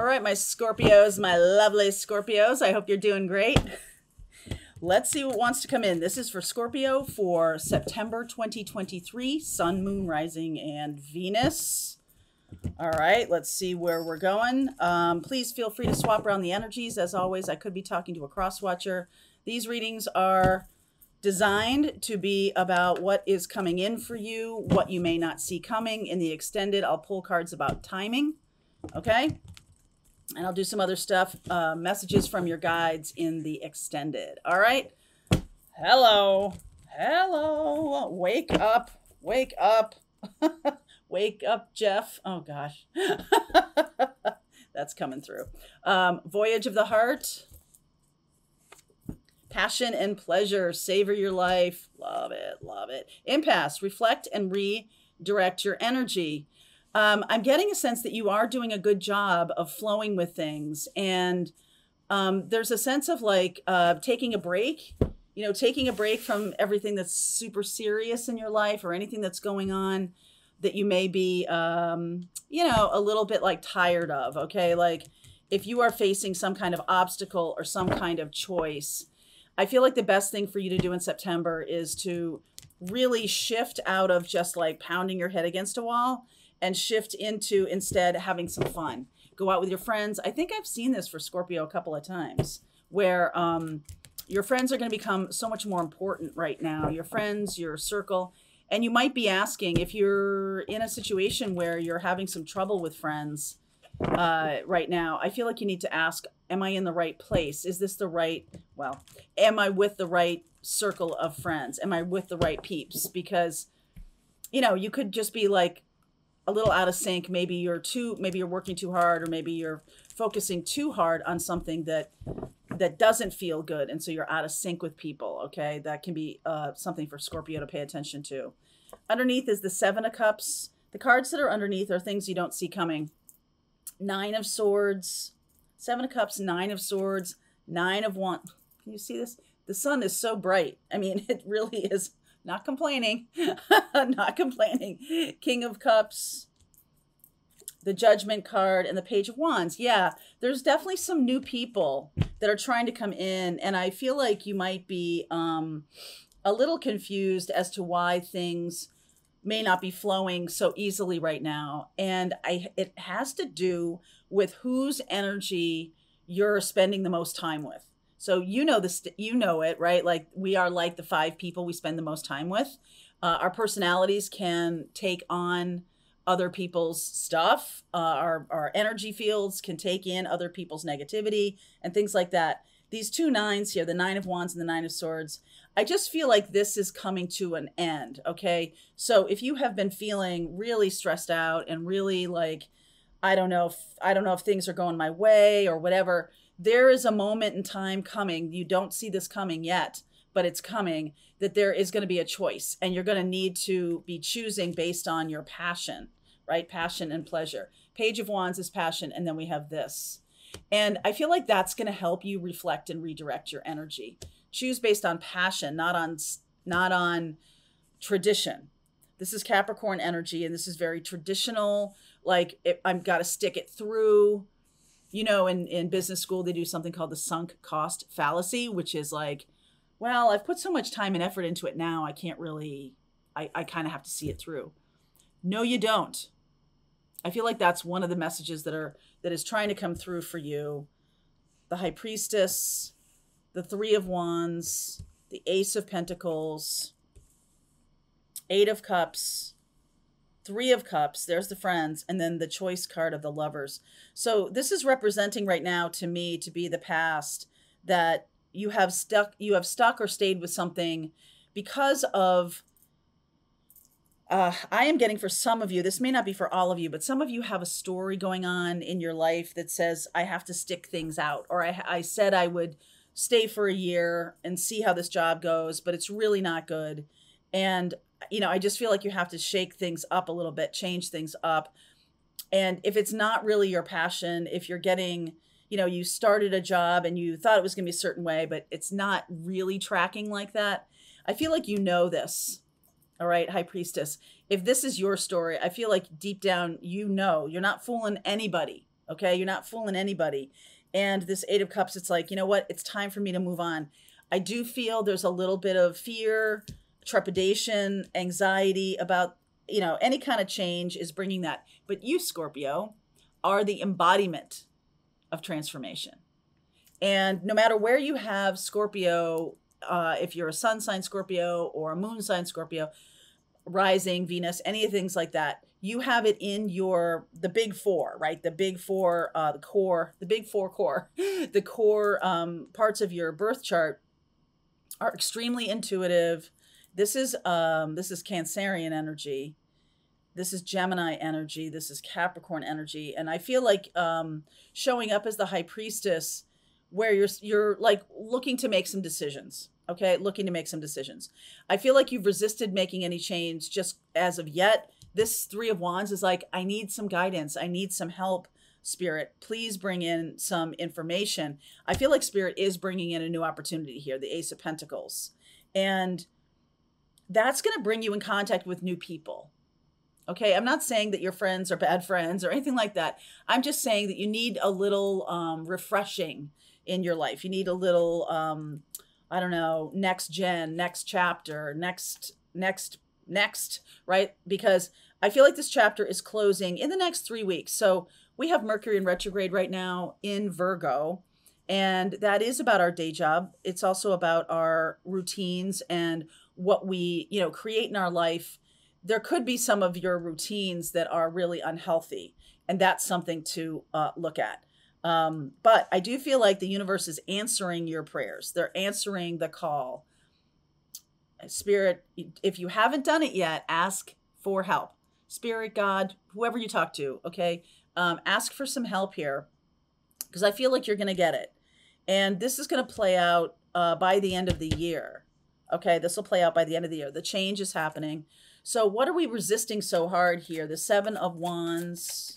All right, my Scorpios, my lovely Scorpios. I hope you're doing great. Let's see what wants to come in. This is for Scorpio for September 2023, Sun, Moon, Rising, and Venus. All right, let's see where we're going. Please feel free to swap around the energies. As always, I could be talking to a cross-watcher. These readings are designed to be about what is coming in for you, what you may not see coming. In the extended, I'll pull cards about timing, okay? And I'll do some other stuff, messages from your guides in the extended. All right. Hello. Hello. Wake up. Wake up. Wake up, Jeff. Oh, gosh. That's coming through. Voyage of the heart. Passion and pleasure. Savor your life. Love it. Love it. Impasse. Reflect and redirect your energy. I'm getting a sense that you are doing a good job of flowing with things. And there's a sense of like taking a break, you know, taking a break from everything that's super serious in your life or anything that's going on that you may be, you know, a little bit like tired of. Okay. Like if you are facing some kind of obstacle or some kind of choice, I feel like the best thing for you to do in September is to really shift out of just like pounding your head against a wall and shift into instead having some fun. Go out with your friends. I think I've seen this for Scorpio a couple of times where your friends are going to become so much more important right now. Your friends, your circle. And you might be asking if you're in a situation where you're having some trouble with friends right now. I feel like you need to ask, am I in the right place? Is this the right, well, am I with the right circle of friends? Am I with the right peeps? Because, you know, you could just be like, a little out of sync. Maybe you're working too hard, or maybe you're focusing too hard on something that doesn't feel good. And so you're out of sync with people. Okay. That can be something for Scorpio to pay attention to. Underneath is the Seven of Cups. The cards that are underneath are things you don't see coming. Nine of Swords, Seven of Cups, Nine of Swords, Nine of Wands. Can you see this? The sun is so bright. I mean, it really is. Not complaining, not complaining. King of Cups, the Judgment card, and the Page of Wands. Yeah, there's definitely some new people that are trying to come in. And I feel like you might be a little confused as to why things may not be flowing so easily right now. And it has to do with whose energy you're spending the most time with. So you know this, you know it, right? Like we are like the 5 people we spend the most time with. Our personalities can take on other people's stuff. Our energy fields can take in other people's negativity and things like that. These 2 nines here, the Nine of Wands and the Nine of Swords, I just feel like this is coming to an end. Okay. So if you have been feeling really stressed out and really like, I don't know if things are going my way or whatever, there is a moment in time coming. You don't see this coming yet, but it's coming, that there is going to be a choice and you're going to need to be choosing based on your passion, right? Passion and pleasure. Page of Wands is passion. And then we have this. And I feel like that's going to help you reflect and redirect your energy. Choose based on passion, not on tradition. This is Capricorn energy. And this is very traditional. Like I've got to stick it through. You know, in business school, they do something called the sunk cost fallacy, which is like, well, I've put so much time and effort into it now, I can't really, I kind of have to see it through. No, you don't. I feel like that's one of the messages that is trying to come through for you. The High Priestess, the Three of Wands, the Ace of Pentacles, Eight of Cups, Three of Cups, there's the Friends, and then the Choice card of the Lovers. So this is representing right now to me to be the past, that you have stuck or stayed with something because of, I am getting for some of you, this may not be for all of you, but some of you have a story going on in your life that says, I have to stick things out, or I said I would stay for a year and see how this job goes, but it's really not good. And you know, I just feel like you have to shake things up a little bit, change things up. And if it's not really your passion, if you're getting, you know, you started a job and you thought it was going to be a certain way, but it's not really tracking like that, I feel like you know this. All right, High Priestess. If this is your story, I feel like deep down, you know, you're not fooling anybody. Okay. You're not fooling anybody. And this Eight of Cups, it's like, you know what? It's time for me to move on. I do feel there's a little bit of fear, trepidation, anxiety about, any kind of change is bringing that. But you, Scorpio, are the embodiment of transformation. And no matter where you have Scorpio, if you're a sun sign Scorpio or a moon sign Scorpio, rising, Venus, any of things like that, you have it in the big four, right? The big four, the big four core, the core parts of your birth chart are extremely intuitive. This is Cancerian energy. This is Gemini energy. This is Capricorn energy. And I feel like showing up as the high priestess, where you're like looking to make some decisions. Okay, looking to make some decisions. I feel like you've resisted making any change just as of yet. This Three of Wands is like, I need some guidance. I need some help, Spirit. Please bring in some information. I feel like Spirit is bringing in a new opportunity here, the Ace of Pentacles. And that's going to bring you in contact with new people. Okay, I'm not saying that your friends are bad friends or anything like that. I'm just saying that you need a little refreshing in your life. You need a little, I don't know, next gen, next chapter, next, right? Because I feel like this chapter is closing in the next 3 weeks. So we have Mercury in retrograde right now in Virgo, and that is about our day job. It's also about our routines and what we, create in our life. There could be some of your routines that are really unhealthy, and that's something to look at. But I do feel like the universe is answering your prayers. They're answering the call. Spirit, if you haven't done it yet, ask for help. Spirit, God, whoever you talk to, okay? Ask for some help here, because I feel like you're going to get it. And this is going to play out by the end of the year. Okay, this will play out by the end of the year. The change is happening. So what are we resisting so hard here? The Seven of Wands.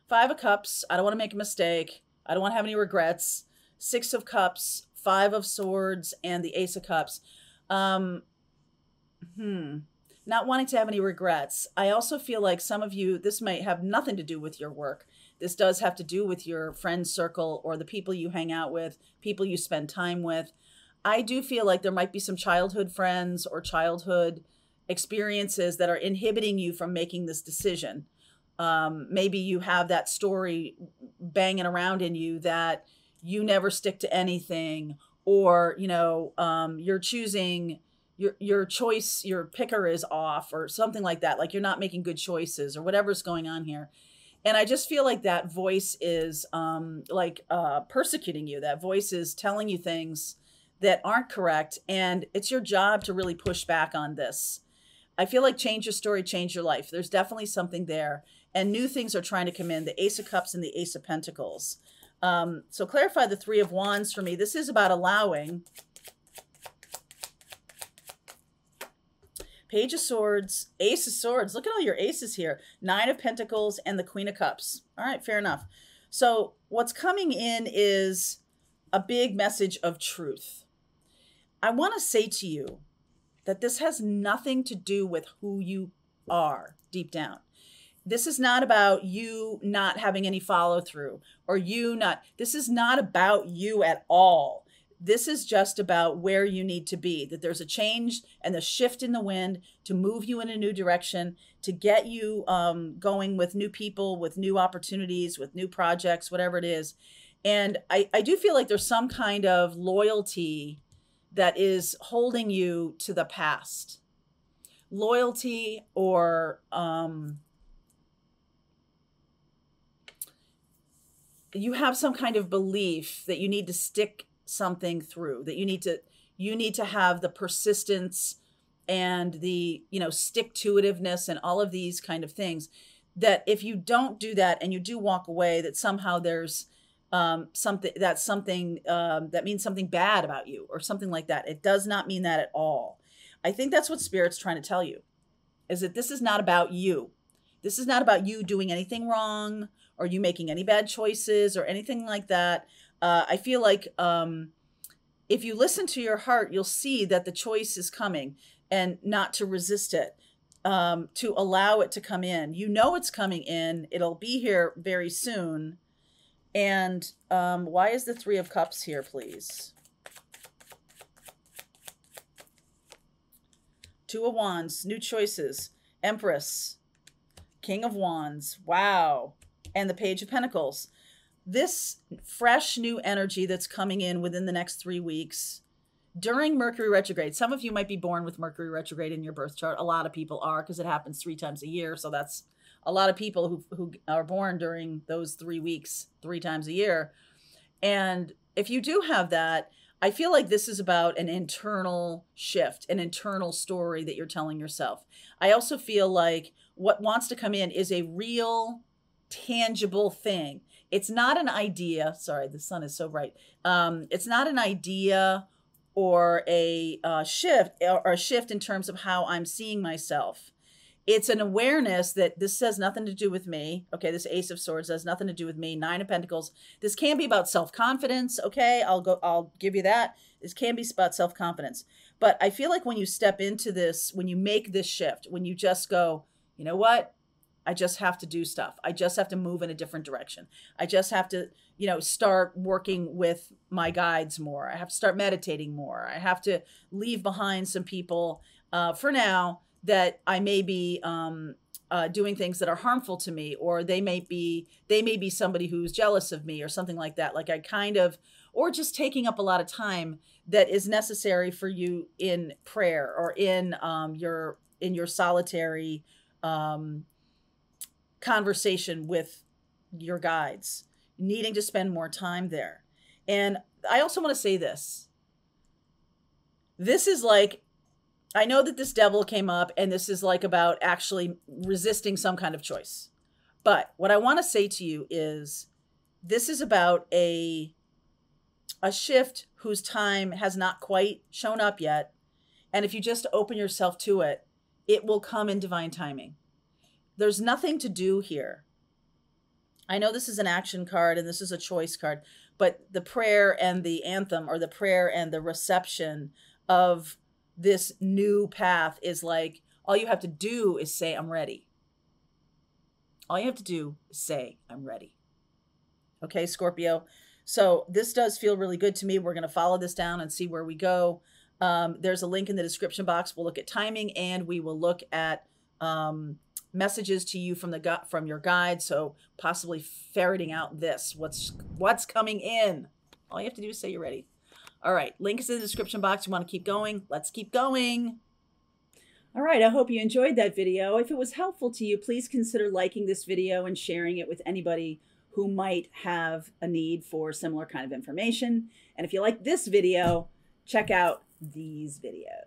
Five of Cups. I don't want to make a mistake. I don't want to have any regrets. Six of Cups, Five of Swords, and the Ace of Cups. Not wanting to have any regrets. I also feel like some of you, this might have nothing to do with your work. This does have to do with your friend circle or the people you hang out with, people you spend time with. I do feel like there might be some childhood friends or childhood experiences that are inhibiting you from making this decision. Maybe you have that story banging around in you that you never stick to anything, or, you're choosing your choice, your picker is off or something like that. Like you're not making good choices or whatever's going on here. And I just feel like that voice is persecuting you. That voice is telling you things that aren't correct. And it's your job to really push back on this. I feel like change your story, change your life. There's definitely something there. And new things are trying to come in. The Ace of Cups and the Ace of Pentacles. So clarify the Three of Wands for me. This is about allowing. Page of Swords, Ace of Swords. Look at all your aces here. Nine of Pentacles and the Queen of Cups. All right, fair enough. So what's coming in is a big message of truth. I want to say to you that this has nothing to do with who you are deep down. This is not about you not having any follow through or this is not about you at all. This is just about where you need to be, that there's a change and the shift in the wind to move you in a new direction, to get you going with new people, with new opportunities, with new projects, whatever it is. And I do feel like there's some kind of loyalty that is holding you to the past. Loyalty or you have some kind of belief that you need to stick something through, that you need to have the persistence and the, stick-to-itiveness and all of these kind of things, that if you don't do that and you do walk away, that somehow there's something that means something bad about you or something like that. It does not mean that at all. I think that's what Spirit's trying to tell you, is that this is not about you. This is not about you doing anything wrong or you making any bad choices or anything like that. I feel like if you listen to your heart, you'll see that the choice is coming and not to resist it. to allow it to come in. You know it's coming in. It'll be here very soon. And why is the Three of Cups here, please? Two of Wands, new choices, Empress, King of Wands, wow, and the Page of Pentacles. This fresh new energy that's coming in within the next 3 weeks during Mercury retrograde. Some of you might be born with Mercury retrograde in your birth chart. A lot of people are, because it happens 3 times a year. So that's a lot of people who are born during those 3 weeks, 3 times a year. And if you do have that, I feel like this is about an internal shift, an internal story that you're telling yourself. I also feel like what wants to come in is a real, tangible thing. It's not an idea. Sorry, the sun is so bright. It's not an idea or a shift in terms of how I'm seeing myself. It's an awareness that this has nothing to do with me. Okay, this Ace of Swords has nothing to do with me. Nine of Pentacles. This can be about self-confidence. Okay, I'll give you that. This can be about self-confidence. But I feel like when you step into this, when you make this shift, when you just go, you know what? I just have to do stuff. I just have to move in a different direction. I just have to, you know, start working with my guides more. I have to start meditating more. I have to leave behind some people for now that I may be doing things that are harmful to me, or they may be somebody who's jealous of me or something like that. Like I kind of, or just taking up a lot of time that is necessary for you in prayer or in your solitary conversation with your guides, needing to spend more time there. And I also want to say this. This is like, I know that this devil came up and this is like about actually resisting some kind of choice. But what I want to say to you is this is about a shift whose time has not quite shown up yet. And if you just open yourself to it, it will come in divine timing. There's nothing to do here. I know this is an action card and this is a choice card, but the prayer and the anthem, or the prayer and the reception of this new path is like, all you have to do is say, I'm ready. All you have to do is say, I'm ready. Okay, Scorpio. So this does feel really good to me. We're going to follow this down and see where we go. There's a link in the description box. We'll look at timing, and we will look at messages to you from your guide. So possibly ferreting out this, what's coming in. All you have to do is say you're ready. All right, link is in the description box. You want to keep going? Let's keep going. All right, I hope you enjoyed that video. If it was helpful to you, please consider liking this video and sharing it with anybody who might have a need for similar kind of information. And if you like this video, check out these videos.